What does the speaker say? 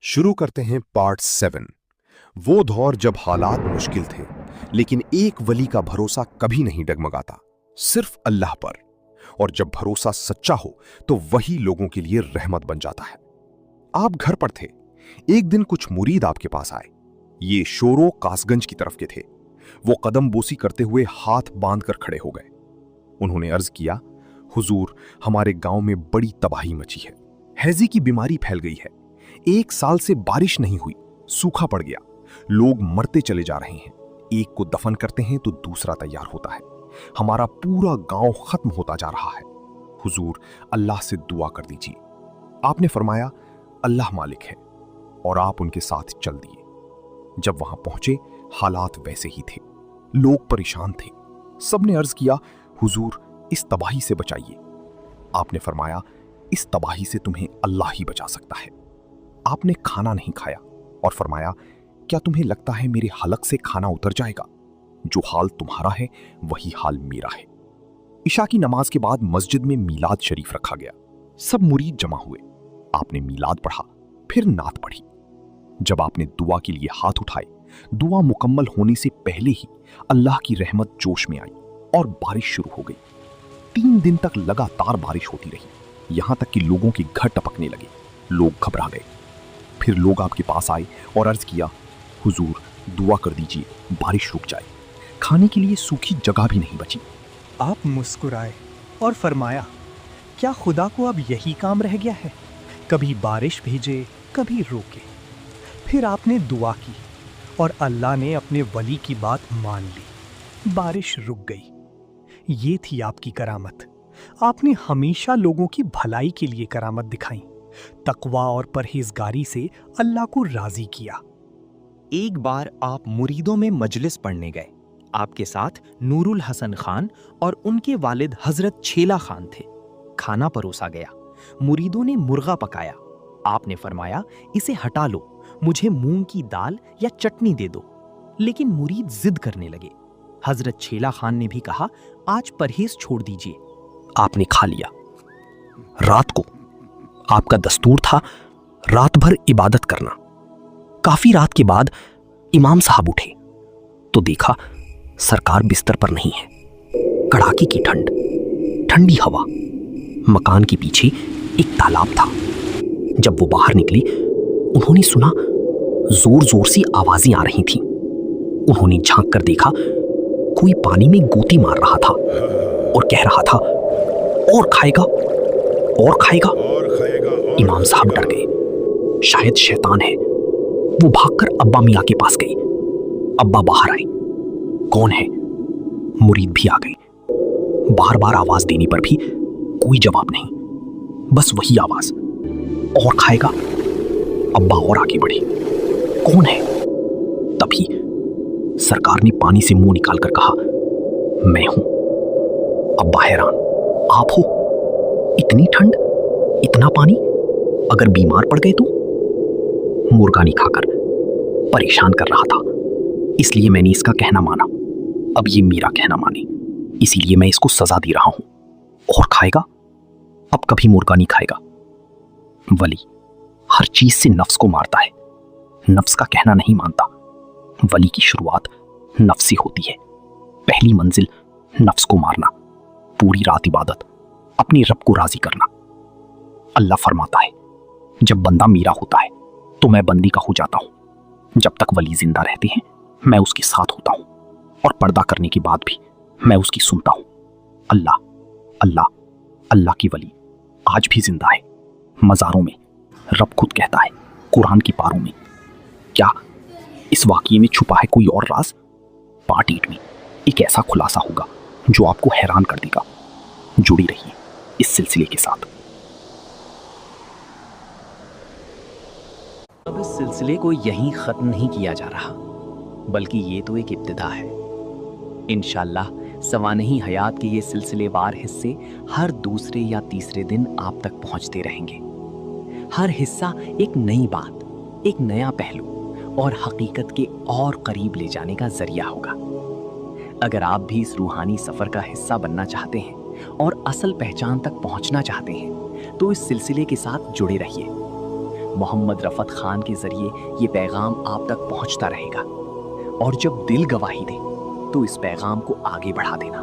शुरू करते हैं पार्ट 7। वो दौर जब हालात मुश्किल थे, लेकिन एक वली का भरोसा कभी नहीं डगमगाता, सिर्फ अल्लाह पर। और जब भरोसा सच्चा हो तो वही लोगों के लिए रहमत बन जाता है। आप घर पर थे, एक दिन कुछ मुरीद आपके पास आए। ये शोरो कासगंज की तरफ के थे। वो कदम बोसी करते हुए हाथ बांध कर खड़े हो गए। उन्होंने अर्ज किया, हुजूर, हमारे गांव में बड़ी तबाही मची है। हैजी की बीमारी फैल गई है। 1 साल से बारिश नहीं हुई, सूखा पड़ गया। लोग मरते चले जा रहे हैं। एक को दफन करते हैं तो दूसरा तैयार होता है। हमारा पूरा गांव खत्म होता जा रहा है। हुजूर, अल्लाह से दुआ कर दीजिए। आपने फरमाया, अल्लाह मालिक है, और आप उनके साथ चल दिए। जब वहां पहुंचे, हालात वैसे ही थे। लोग परेशान थे। सबने अर्ज किया, हुजूर, इस तबाही से बचाइए। आपने फरमाया, इस तबाही से तुम्हें अल्लाह ही बचा सकता है। आपने खाना नहीं खाया और फरमाया, क्या तुम्हें लगता है मेरे हलक से खाना उतर जाएगा? जो हाल तुम्हारा है वही हाल मेरा है। इशा की नमाज के बाद मस्जिद में मीलाद शरीफ रखा गया। सब मुरीद जमा हुए। आपने मीलाद पढ़ा, फिर नात पढ़ी। जब आपने दुआ के लिए हाथ उठाए, दुआ मुकम्मल होने से पहले ही अल्लाह की रहमत जोश में आई और बारिश शुरू हो गई। 3 दिन तक लगातार बारिश होती रही, यहां तक कि लोगों के घर टपकने लगे। लोग घबरा गए। फिर लोग आपके पास आए और अर्ज किया, हुजूर, दुआ कर दीजिए, बारिश रुक जाए। खाने के लिए सूखी जगह भी नहीं बची। आप मुस्कुराए और फरमाया, क्या खुदा को अब यही काम रह गया है? कभी बारिश भेजे, कभी रोके। फिर आपने दुआ की और अल्लाह ने अपने वली की बात मान ली। बारिश रुक गई। ये थी आपकी करामत। आपने हमेशा लोगों की भलाई के लिए करामत दिखाई। तकवा और परहेजगारी से अल्लाह को राजी किया। एक बार आप मुरीदों में मजलिस पढ़ने गए। आपके साथ नूरुल हसन खान और उनके वालिद हजरत छेला खान थे। खाना परोसा गया। मुरीदों ने मुर्गा पकाया। आपने फरमाया, इसे हटा लो, मुझे मूंग की दाल या चटनी दे दो। लेकिन मुरीद जिद करने लगे। हजरत छेला खान ने भी कहा, आज परहेज छोड़ दीजिए। आपने खा लिया। रात को आपका दस्तूर था रात भर इबादत करना। काफी रात के बाद इमाम साहब उठे तो देखा सरकार बिस्तर पर नहीं है। कड़ाके की ठंड, ठंडी हवा। मकान के पीछे एक तालाब था। जब वो बाहर निकली, उन्होंने सुना जोर जोर से आवाजें आ रही थीं। उन्होंने झांक कर देखा, कोई पानी में गोती मार रहा था और कह रहा था, और खाएगा, और खाएगा। इमाम साहब डर गए, शायद शैतान है। वो भागकर अब्बा मियां के पास गई। अब्बा बाहर आए। कौन है? मुरीद भी आ गए। बार बार आवाज देने पर भी कोई जवाब नहीं, बस वही आवाज, और खाएगा। अब्बा और आगे बढ़े। कौन है? तभी सरकार ने पानी से मुंह निकालकर कहा, मैं हूं। अब्बा हैरान, आप हो? इतनी ठंड, इतना पानी, अगर बीमार पड़ गए तो? मुर्गा नहीं खाकर परेशान कर रहा था, इसलिए मैंने इसका कहना माना। अब ये मेरा कहना माने, इसीलिए मैं इसको सजा दे रहा हूं। और खाएगा? अब कभी मुर्गा नहीं खाएगा। वली हर चीज से नफ्स को मारता है, नफ्स का कहना नहीं मानता। वली की शुरुआत नफ्स से होती है। पहली मंजिल नफ्स को मारना, पूरी रात इबादत, अपने रब को राजी करना। अल्लाह फरमाता है, जब बंदा मेरा होता है तो मैं बंदी का हो जाता हूं। जब तक वली जिंदा रहते हैं मैं उसके साथ होता हूं, और पर्दा करने के बाद भी मैं उसकी सुनता हूं। अल्लाह अल्लाह अल्लाह की वली आज भी जिंदा है, मज़ारों में। रब खुद कहता है कुरान की पारों में। क्या इस वाक़ये में छुपा है कोई और राज? पार्ट 8 में एक ऐसा खुलासा होगा जो आपको हैरान कर देगा। जुड़ी रहिए इस सिलसिले के साथ। अब इस सिलसिले को यहीं ख़त्म नहीं किया जा रहा, बल्कि ये तो एक इब्तिदा है। इंशाअल्लाह सवानही हयात के ये सिलसिलेवार हिस्से हर दूसरे या तीसरे दिन आप तक पहुंचते रहेंगे। हर हिस्सा एक नई बात, एक नया पहलू और हकीकत के और करीब ले जाने का जरिया होगा। अगर आप भी इस रूहानी सफ़र का हिस्सा बनना चाहते हैं और असल पहचान तक पहुंचना चाहते हैं तो इस सिलसिले के साथ जुड़े रहिए। محمد رفعت خان کے ذریعے یہ پیغام آپ تک پہنچتا رہے گا، اور جب دل گواہی دے تو اس پیغام کو آگے بڑھا دینا۔